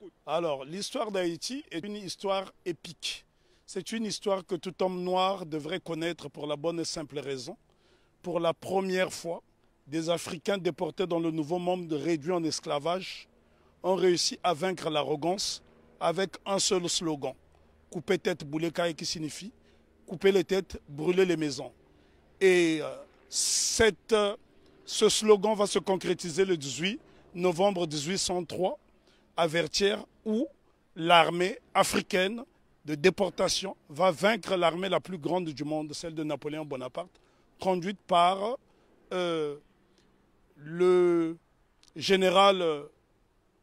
écoute. Alors, l'histoire d'Haïti est une histoire épique. C'est une histoire que tout homme noir devrait connaître pour la bonne et simple raison. Pour la première fois, des Africains déportés dans le nouveau monde réduit en esclavage ont réussi à vaincre l'arrogance avec un seul slogan. Couper tête, bouler caille, qui signifie couper les têtes, brûler les maisons. Et ce slogan va se concrétiser le 18 novembre 1803 à Vertières, où l'armée africaine de déportation va vaincre l'armée la plus grande du monde, celle de Napoléon Bonaparte, conduite par le général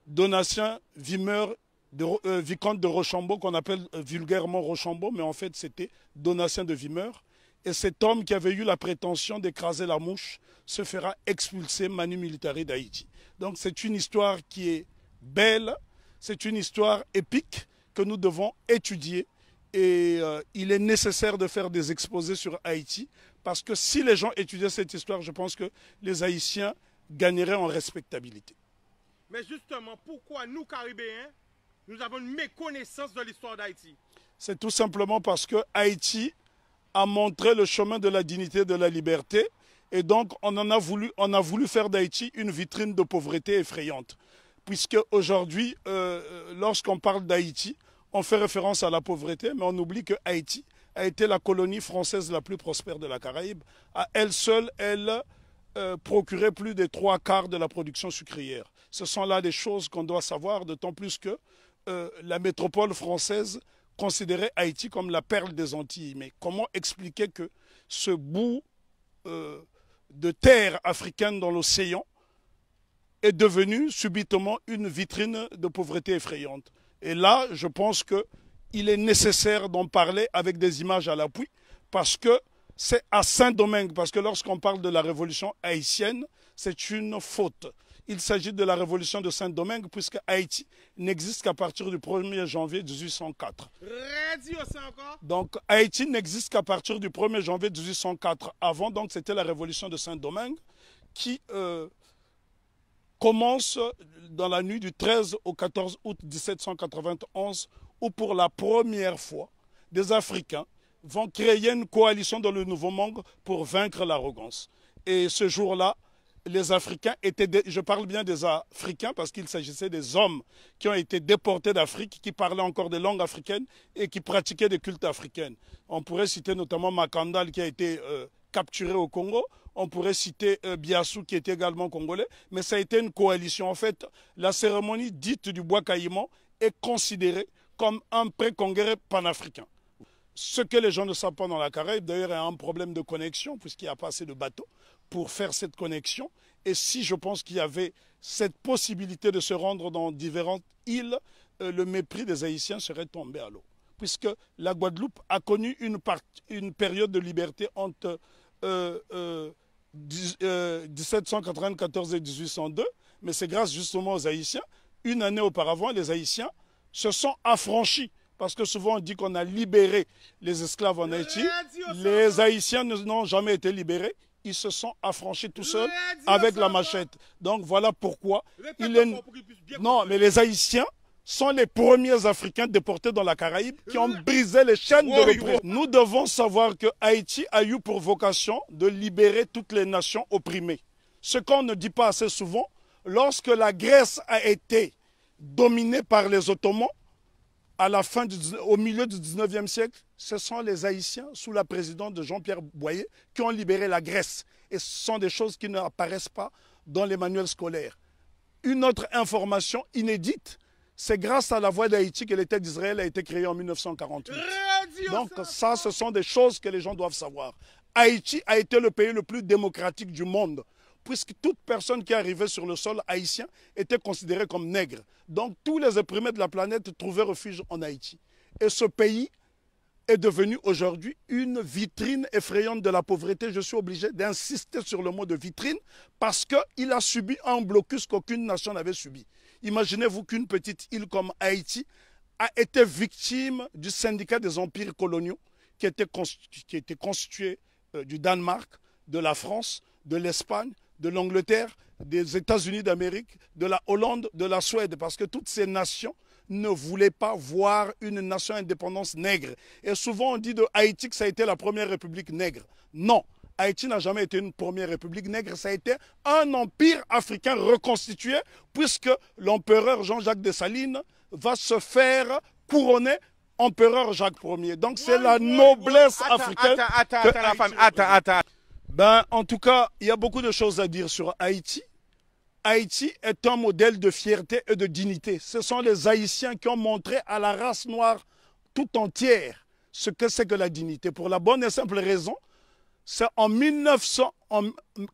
Donatien Vicomte de Rochambeau, qu'on appelle vulgairement Rochambeau, mais en fait c'était Donatien de Vimeur. Et cet homme qui avait eu la prétention d'écraser la mouche se fera expulser manu militari d'Haïti. Donc c'est une histoire qui est belle, c'est une histoire épique que nous devons étudier. Et il est nécessaire de faire des exposés sur Haïti, parce que si les gens étudiaient cette histoire, je pense que les Haïtiens gagneraient en respectabilité. Mais justement, pourquoi nous, Caribéens, nous avons une méconnaissance de l'histoire d'Haïti? C'est tout simplement parce que Haïti a montré le chemin de la dignité et de la liberté. Et donc, on a voulu faire d'Haïti une vitrine de pauvreté effrayante. Puisque aujourd'hui, lorsqu'on parle d'Haïti, on fait référence à la pauvreté, mais on oublie que Haïti a été la colonie française la plus prospère de la Caraïbe. À elle seule, elle procurait plus des 3/4 de la production sucrière. Ce sont là des choses qu'on doit savoir, d'autant plus que la métropole française considérait Haïti comme la perle des Antilles. Mais comment expliquer que ce bout de terre africaine dans l'océan est devenu subitement une vitrine de pauvreté effrayante? Et là, je pense qu'il est nécessaire d'en parler avec des images à l'appui, parce que c'est à Saint-Domingue, parce que lorsqu'on parle de la révolution haïtienne, c'est une faute. Il s'agit de la révolution de Saint-Domingue, puisque Haïti n'existe qu'à partir du 1er janvier 1804. Donc Haïti n'existe qu'à partir du 1er janvier 1804. Avant, donc, c'était la révolution de Saint-Domingue qui commence dans la nuit du 13 au 14 août 1791, où pour la première fois, des Africains vont créer une coalition dans le Nouveau Monde pour vaincre l'arrogance. Et ce jour-là, les Africains étaient, je parle bien des Africains parce qu'il s'agissait des hommes qui ont été déportés d'Afrique, qui parlaient encore des langues africaines et qui pratiquaient des cultes africains. On pourrait citer notamment Makandal qui a été capturé au Congo. On pourrait citer Biassou qui était également congolais. Mais ça a été une coalition. En fait, la cérémonie dite du bois caïman est considérée comme un pré-congrès panafricain. Ce que les gens ne savent pas dans la Caraïbe, d'ailleurs, il y a un problème de connexion, puisqu'il n'y a pas assez de bateaux pour faire cette connexion. Et si je pense qu'il y avait cette possibilité de se rendre dans différentes îles, le mépris des Haïtiens serait tombé à l'eau. Puisque la Guadeloupe a connu une période de liberté entre 1794 et 1802, mais c'est grâce justement aux Haïtiens. Une année auparavant, les Haïtiens se sont affranchis. Parce que souvent on dit qu'on a libéré les esclaves en Haïti. Les Haïtiens n'ont jamais été libérés. Ils se sont affranchis tout seuls avec la machette. Donc voilà pourquoi Non, mais les Haïtiens sont les premiers Africains déportés dans la Caraïbe qui ont brisé les chaînes de l'oppression. Nous devons savoir que Haïti a eu pour vocation de libérer toutes les nations opprimées. Ce qu'on ne dit pas assez souvent, lorsque la Grèce a été dominée par les Ottomans, au milieu du 19e siècle, ce sont les Haïtiens, sous la présidence de Jean-Pierre Boyer, qui ont libéré la Grèce. Et ce sont des choses qui n'apparaissent pas dans les manuels scolaires. Une autre information inédite, c'est grâce à la voix d'Haïti que l'État d'Israël a été créé en 1948. Donc ça, ce sont des choses que les gens doivent savoir. Haïti a été le pays le plus démocratique du monde, puisque toute personne qui arrivait sur le sol haïtien était considérée comme nègre. Donc tous les opprimés de la planète trouvaient refuge en Haïti. Et ce pays est devenu aujourd'hui une vitrine effrayante de la pauvreté. Je suis obligé d'insister sur le mot de vitrine parce qu'il a subi un blocus qu'aucune nation n'avait subi. Imaginez-vous qu'une petite île comme Haïti a été victime du syndicat des empires coloniaux qui était constitué du Danemark, de la France, de l'Espagne, de l'Angleterre, des États-Unis d'Amérique, de la Hollande, de la Suède, parce que toutes ces nations ne voulait pas voir une nation indépendante nègre. Et souvent on dit de Haïti que ça a été la première république nègre. Non, Haïti n'a jamais été une première république nègre, ça a été un empire africain reconstitué puisque l'empereur Jean-Jacques Dessalines va se faire couronner empereur Jacques Ier. Donc c'est la noblesse africaine. Attends. Ben, en tout cas, il y a beaucoup de choses à dire sur Haïti. Haïti est un modèle de fierté et de dignité. Ce sont les Haïtiens qui ont montré à la race noire tout entière ce que c'est que la dignité. Pour la bonne et simple raison, c'est en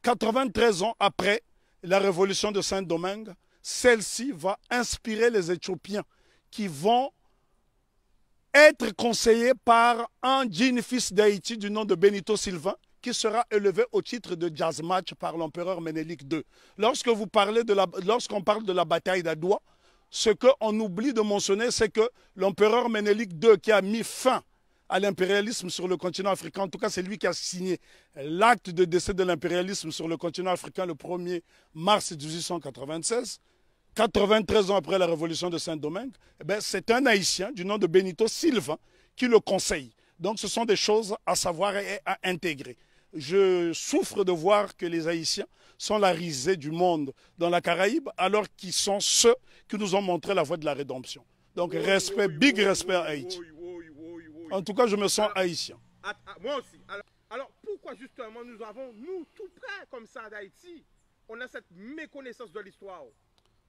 93 ans après la révolution de Saint-Domingue, celle-ci va inspirer les Éthiopiens qui vont être conseillés par un digne fils d'Haïti du nom de Benito Sylvain, qui sera élevé au titre de jazz match par l'empereur Ménélique II. Lorsqu'on parle de la bataille d'Adoua, ce qu'on oublie de mentionner, c'est que l'empereur Ménélique II, qui a mis fin à l'impérialisme sur le continent africain, en tout cas c'est lui qui a signé l'acte de décès de l'impérialisme sur le continent africain le 1er mars 1896, 93 ans après la révolution de Saint-Domingue, eh c'est un Haïtien du nom de Benito Sylvain qui le conseille. Donc ce sont des choses à savoir et à intégrer. Je souffre de voir que les Haïtiens sont la risée du monde dans la Caraïbe, alors qu'ils sont ceux qui nous ont montré la voie de la rédemption. Donc respect, big respect à Haïti. En tout cas, je me sens haïtien. Moi aussi. Alors pourquoi justement nous avons, nous, tout près comme ça d'Haïti, on a cette méconnaissance de l'histoire?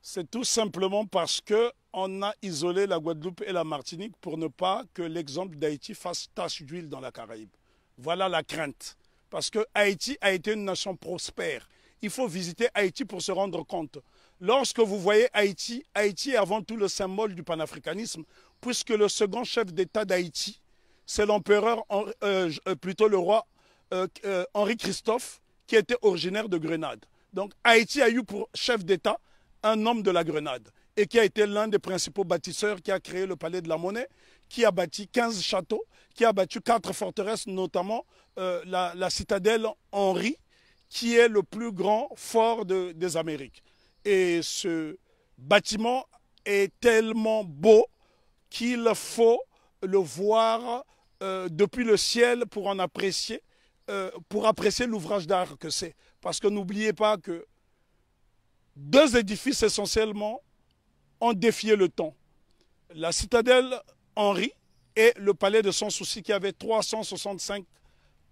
C'est tout simplement parce qu'on a isolé la Guadeloupe et la Martinique pour ne pas que l'exemple d'Haïti fasse tache d'huile dans la Caraïbe. Voilà la crainte. Parce que Haïti a été une nation prospère. Il faut visiter Haïti pour se rendre compte. Lorsque vous voyez Haïti, Haïti est avant tout le symbole du panafricanisme, puisque le second chef d'État d'Haïti, c'est l'empereur, plutôt le roi Henri Christophe, qui était originaire de Grenade. Donc Haïti a eu pour chef d'État un homme de la Grenade et qui a été l'un des principaux bâtisseurs, qui a créé le Palais de la Monnaie, qui a bâti 15 châteaux, qui a bâti 4 forteresses, notamment la citadelle Henri, qui est le plus grand fort des Amériques. Et ce bâtiment est tellement beau qu'il faut le voir depuis le ciel pour en apprécier, l'ouvrage d'art que c'est. Parce que n'oubliez pas que deux édifices essentiellement ont défié le temps. La citadelle Henri et le palais de Sans Souci qui avait 365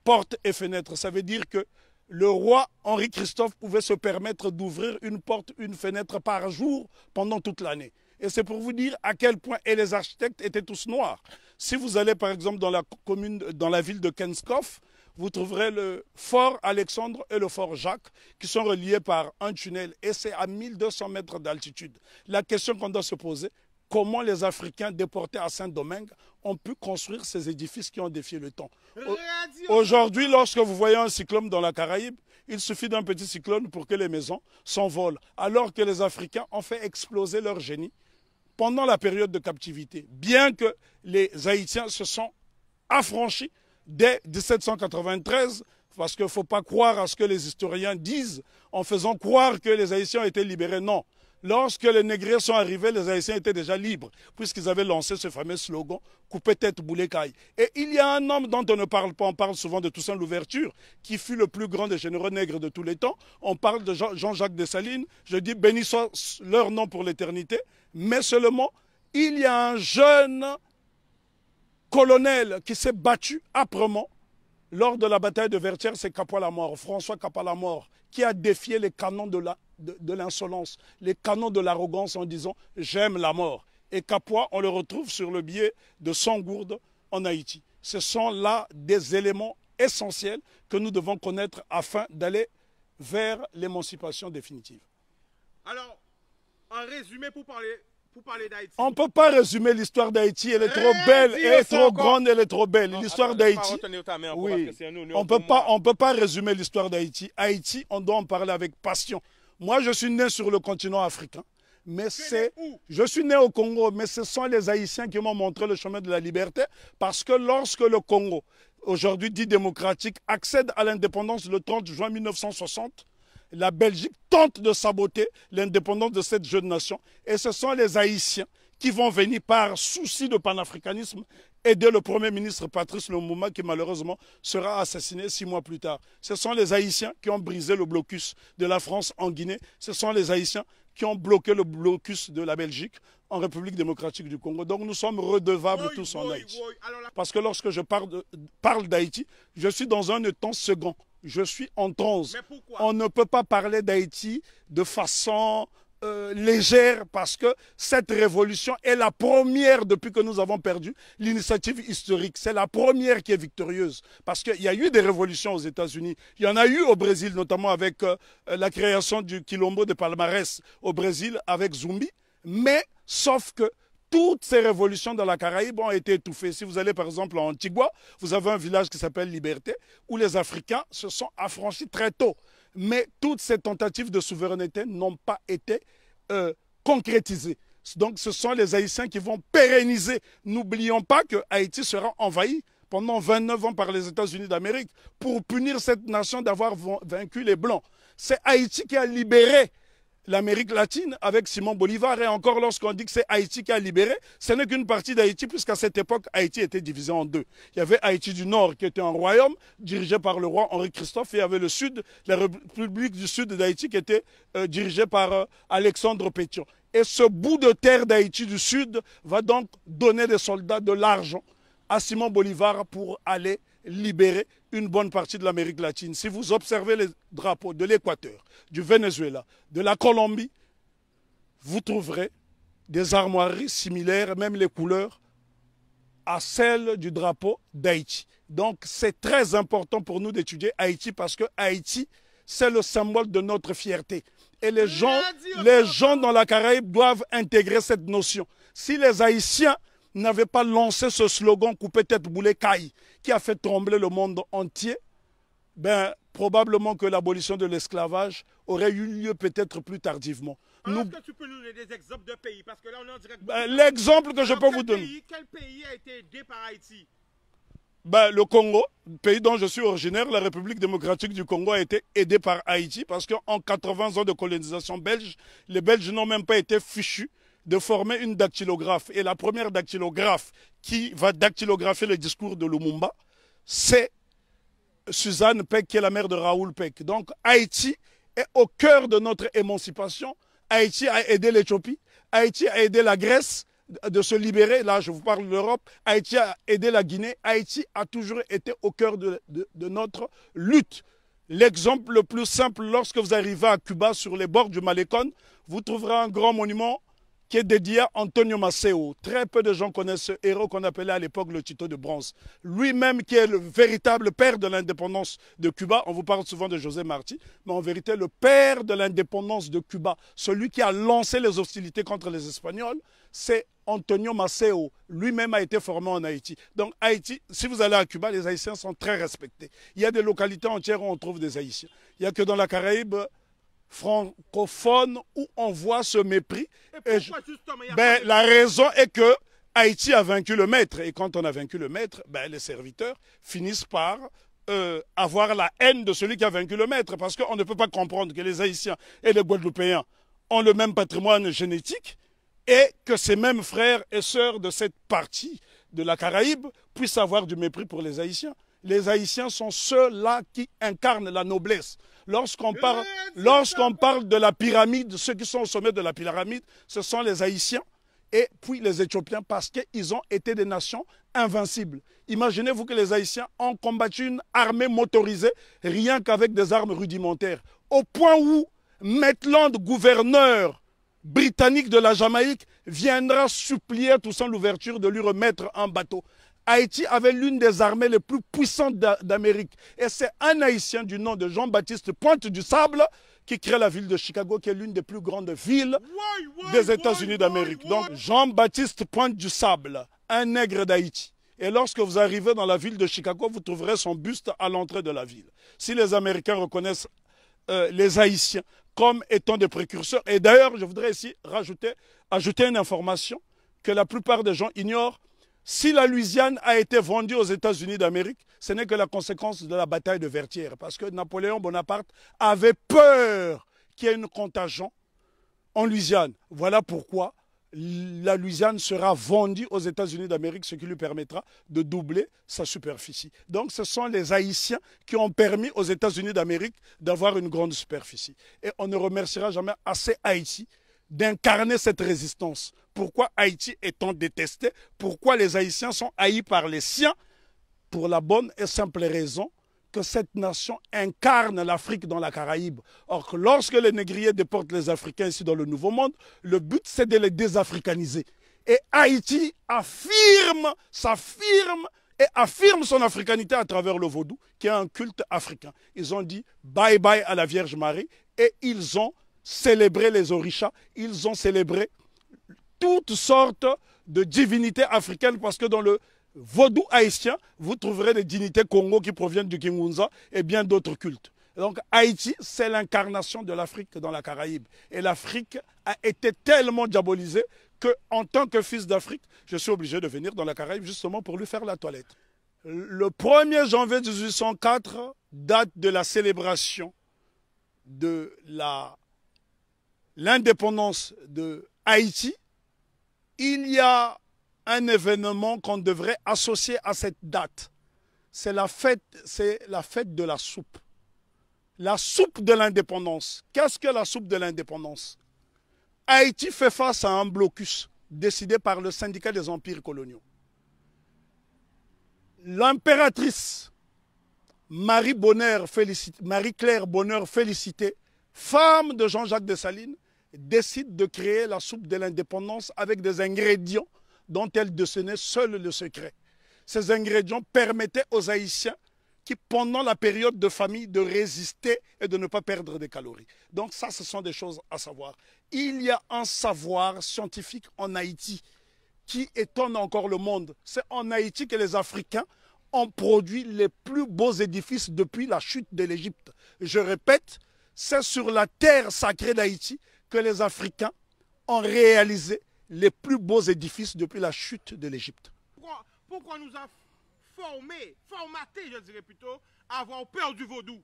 portes et fenêtres. Ça veut dire que le roi Henri Christophe pouvait se permettre d'ouvrir une porte, une fenêtre par jour pendant toute l'année. Et c'est pour vous dire à quel point, et les architectes étaient tous noirs. Si vous allez par exemple dans la ville de Kenskoff, vous trouverez le fort Alexandre et le fort Jacques qui sont reliés par un tunnel et c'est à 1200 mètres d'altitude. La question qu'on doit se poser, comment les Africains déportés à Saint-Domingue ont pu construire ces édifices qui ont défié le temps? Aujourd'hui, lorsque vous voyez un cyclone dans la Caraïbe, il suffit d'un petit cyclone pour que les maisons s'envolent, alors que les Africains ont fait exploser leur génie pendant la période de captivité. Bien que les Haïtiens se sont affranchis dès 1793, parce qu'il ne faut pas croire à ce que les historiens disent en faisant croire que les Haïtiens ont été libérés. Non. Lorsque les négriers sont arrivés, les Haïtiens étaient déjà libres, puisqu'ils avaient lancé ce fameux slogan « Coupez tête, boulet caille ». Et il y a un homme dont on ne parle pas, on parle souvent de Toussaint Louverture, qui fut le plus grand des généraux nègres de tous les temps. On parle de Jean-Jacques Dessalines, je dis béni soit leur nom pour l'éternité, mais seulement il y a un jeune colonel qui s'est battu âprement lors de la bataille de Vertières, c'est Capois-la-Mort, François Capois-la-Mort, qui a défié les canons de l'insolence, les canons de l'arrogance en disant « j'aime la mort ». Et Capois, on le retrouve sur le billet de Sangourde en Haïti. Ce sont là des éléments essentiels que nous devons connaître afin d'aller vers l'émancipation définitive. Alors, en résumé, pour parler d'Haïti. On ne peut pas résumer l'histoire d'Haïti, elle est trop belle, elle est trop grande, elle est trop belle. L'histoire d'Haïti, oui, on ne peut pas résumer l'histoire d'Haïti. Haïti, on doit en parler avec passion. Moi, je suis né sur le continent africain, mais je suis né au Congo, mais ce sont les Haïtiens qui m'ont montré le chemin de la liberté, parce que lorsque le Congo, aujourd'hui dit démocratique, accède à l'indépendance le 30 juin 1960, la Belgique tente de saboter l'indépendance de cette jeune nation. Et ce sont les Haïtiens qui vont venir par souci de panafricanisme aider le Premier ministre Patrice Lumumba qui malheureusement sera assassiné 6 mois plus tard. Ce sont les Haïtiens qui ont brisé le blocus de la France en Guinée. Ce sont les Haïtiens qui ont bloqué le blocus de la Belgique en République démocratique du Congo. Donc nous sommes redevables tous en Haïti. Parce que lorsque je parle d'Haïti, je suis dans un temps second. Je suis en transe. On ne peut pas parler d'Haïti de façon légère parce que cette révolution est la première depuis que nous avons perdu l'initiative historique. C'est la première qui est victorieuse parce qu'il y a eu des révolutions aux États-Unis. Il y en a eu au Brésil, notamment avec la création du Quilombo de Palmarès au Brésil avec Zumbi. Mais sauf que toutes ces révolutions dans la Caraïbe ont été étouffées. Si vous allez par exemple en Antigua, vous avez un village qui s'appelle Liberté où les Africains se sont affranchis très tôt. Mais toutes ces tentatives de souveraineté n'ont pas été concrétisées. Donc ce sont les Haïtiens qui vont pérenniser. N'oublions pas que Haïti sera envahi pendant 29 ans par les États-Unis d'Amérique pour punir cette nation d'avoir vaincu les Blancs. C'est Haïti qui a libéré l'Amérique latine avec Simon Bolivar. Et encore, lorsqu'on dit que c'est Haïti qui a libéré, ce n'est qu'une partie d'Haïti, puisqu'à cette époque, Haïti était divisé en deux. Il y avait Haïti du Nord, qui était un royaume dirigé par le roi Henri Christophe, et il y avait le Sud, la République du Sud d'Haïti, qui était dirigée par Alexandre Pétion. Et ce bout de terre d'Haïti du Sud va donc donner des soldats de l'argent à Simon Bolivar pour aller libérer une bonne partie de l'Amérique latine. Si vous observez les drapeaux de l'Équateur, du Venezuela, de la Colombie, vous trouverez des armoiries similaires, même les couleurs, à celles du drapeau d'Haïti. Donc c'est très important pour nous d'étudier Haïti parce que Haïti, c'est le symbole de notre fierté. Et les gens dans la Caraïbe doivent intégrer cette notion. Si les Haïtiens n'avait pas lancé ce slogan coupé tête boulet caille qui a fait trembler le monde entier, ben, probablement que l'abolition de l'esclavage aurait eu lieu peut-être plus tardivement. Est-ce que tu peux nous donner des exemples de pays? Parce que là, on est en direct. L'exemple que je peux vous donner. Quel pays a été aidé par Haïti? Ben, le Congo, pays dont je suis originaire, la République démocratique du Congo a été aidée par Haïti parce qu'en 80 ans de colonisation belge, les Belges n'ont même pas été fichus de former une dactylographe. Et la première dactylographe qui va dactylographier le discours de Lumumba, c'est Suzanne Peck, qui est la mère de Raoul Peck. Donc Haïti est au cœur de notre émancipation. Haïti a aidé l'Éthiopie, Haïti a aidé la Grèce de se libérer. Là, je vous parle de l'Europe. Haïti a aidé la Guinée. Haïti a toujours été au cœur de notre lutte. L'exemple le plus simple, lorsque vous arrivez à Cuba, sur les bords du Malecón, vous trouverez un grand monument qui est dédié à Antonio Maceo. Très peu de gens connaissent ce héros qu'on appelait à l'époque le Tito de bronze. Lui-même qui est le véritable père de l'indépendance de Cuba. On vous parle souvent de José Marti, mais en vérité le père de l'indépendance de Cuba, celui qui a lancé les hostilités contre les Espagnols, c'est Antonio Maceo. Lui-même a été formé en Haïti. Donc Haïti, si vous allez à Cuba, les Haïtiens sont très respectés. Il y a des localités entières où on trouve des Haïtiens. Il n'y a que dans la Caraïbe francophone où on voit ce mépris. La raison est que Haïti a vaincu le maître. Et quand on a vaincu le maître, les serviteurs finissent par avoir la haine de celui qui a vaincu le maître. Parce qu'on ne peut pas comprendre que les Haïtiens et les Guadeloupéens ont le même patrimoine génétique et que ces mêmes frères et sœurs de cette partie de la Caraïbe puissent avoir du mépris pour les Haïtiens. Les Haïtiens sont ceux-là qui incarnent la noblesse. Lorsqu'on parle de la pyramide, ceux qui sont au sommet de la pyramide, ce sont les Haïtiens et puis les Éthiopiens parce qu'ils ont été des nations invincibles. Imaginez-vous que les Haïtiens ont combattu une armée motorisée rien qu'avec des armes rudimentaires. Au point où Maitland, gouverneur britannique de la Jamaïque, viendra supplier Toussaint Louverture de lui remettre un bateau. Haïti avait l'une des armées les plus puissantes d'Amérique. Et c'est un Haïtien du nom de Jean-Baptiste Pointe du Sable qui crée la ville de Chicago, qui est l'une des plus grandes villes des États-Unis d'Amérique. Donc Jean-Baptiste Pointe du Sable, un nègre d'Haïti. Et lorsque vous arrivez dans la ville de Chicago, vous trouverez son buste à l'entrée de la ville. Si les Américains reconnaissent les Haïtiens comme étant des précurseurs, et d'ailleurs, je voudrais ici ajouter une information que la plupart des gens ignorent. Si la Louisiane a été vendue aux États-Unis d'Amérique, ce n'est que la conséquence de la bataille de Vertières. Parce que Napoléon Bonaparte avait peur qu'il y ait une contagion en Louisiane. Voilà pourquoi la Louisiane sera vendue aux États-Unis d'Amérique, ce qui lui permettra de doubler sa superficie. Donc ce sont les Haïtiens qui ont permis aux États-Unis d'Amérique d'avoir une grande superficie. Et on ne remerciera jamais assez Haïti d'incarner cette résistance. Pourquoi Haïti est-on détesté? Pourquoi les Haïtiens sont haïs par les siens? Pour la bonne et simple raison que cette nation incarne l'Afrique dans la Caraïbe. Or, que lorsque les négriers déportent les Africains ici dans le Nouveau Monde, le but c'est de les désafricaniser. Et Haïti s'affirme et affirme son africanité à travers le vaudou, qui est un culte africain. Ils ont dit bye bye à la Vierge Marie et ils ont célébré les orishas, ils ont célébré toutes sortes de divinités africaines parce que dans le vaudou haïtien, vous trouverez des dignités Congo qui proviennent du Kingunza et bien d'autres cultes. Donc Haïti, c'est l'incarnation de l'Afrique dans la Caraïbe. Et l'Afrique a été tellement diabolisée qu'en tant que fils d'Afrique, je suis obligé de venir dans la Caraïbe justement pour lui faire la toilette. Le 1er janvier 1804, date de la célébration de l'indépendance de Haïti, il y a un événement qu'on devrait associer à cette date. C'est la fête de la soupe. La soupe de l'indépendance. Qu'est-ce que la soupe de l'indépendance? Haïti fait face à un blocus décidé par le syndicat des empires coloniaux. L'impératrice Marie-Claire Bonheur Félicité, femme de Jean-Jacques Dessalines, décide de créer la soupe de l'indépendance avec des ingrédients dont elle détenait seul le secret. Ces ingrédients permettaient aux Haïtiens qui, pendant la période de famine, de résister et de ne pas perdre des calories. Donc ça, ce sont des choses à savoir. Il y a un savoir scientifique en Haïti qui étonne encore le monde. C'est en Haïti que les Africains ont produit les plus beaux édifices depuis la chute de l'Égypte. Je répète, c'est sur la terre sacrée d'Haïti que les Africains ont réalisé les plus beaux édifices depuis la chute de l'Égypte. Pourquoi nous a formaté, je dirais plutôt, à avoir peur du vaudou?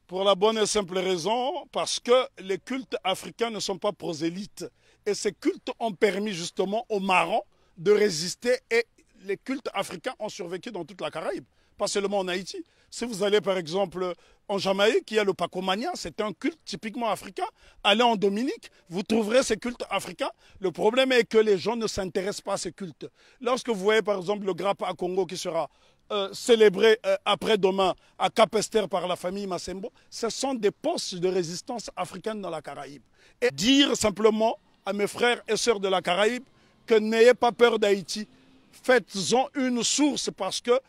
Pour la bonne et simple raison, parce que les cultes africains ne sont pas prosélytes. Et ces cultes ont permis justement aux marrons de résister et les cultes africains ont survécu dans toute la Caraïbe, pas seulement en Haïti. Si vous allez par exemple en Jamaïque, il y a le Pacomania, c'est un culte typiquement africain. Allez en Dominique, vous trouverez ces cultes africains. Le problème est que les gens ne s'intéressent pas à ces cultes. Lorsque vous voyez par exemple le Grappa à Congo qui sera célébré après-demain à Cap-Esther par la famille Massembo, ce sont des postes de résistance africaine dans la Caraïbe. Et dire simplement à mes frères et sœurs de la Caraïbe que n'ayez pas peur d'Haïti, faites-en une source parce que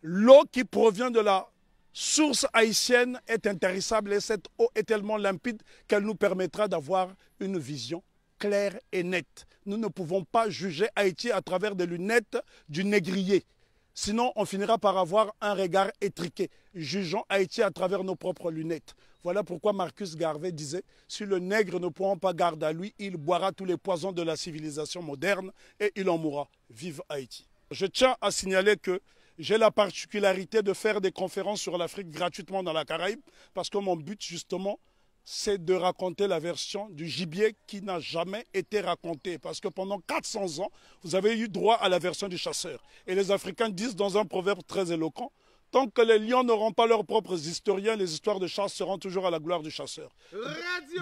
l'eau qui provient de la source haïtienne est intarissable et cette eau est tellement limpide qu'elle nous permettra d'avoir une vision claire et nette. Nous ne pouvons pas juger Haïti à travers des lunettes du négrier. Sinon, on finira par avoir un regard étriqué. Jugeons Haïti à travers nos propres lunettes. Voilà pourquoi Marcus Garvey disait « Si le nègre ne prend pas garde à lui, il boira tous les poisons de la civilisation moderne et il en mourra. Vive Haïti !» Je tiens à signaler que j'ai la particularité de faire des conférences sur l'Afrique gratuitement dans la Caraïbe parce que mon but justement, c'est de raconter la version du gibier qui n'a jamais été racontée. Parce que pendant 400 ans, vous avez eu droit à la version du chasseur. Et les Africains disent dans un proverbe très éloquent, tant que les lions n'auront pas leurs propres historiens, les histoires de chasse seront toujours à la gloire du chasseur.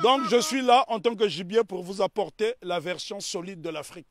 Donc je suis là en tant que gibier pour vous apporter la version solide de l'Afrique.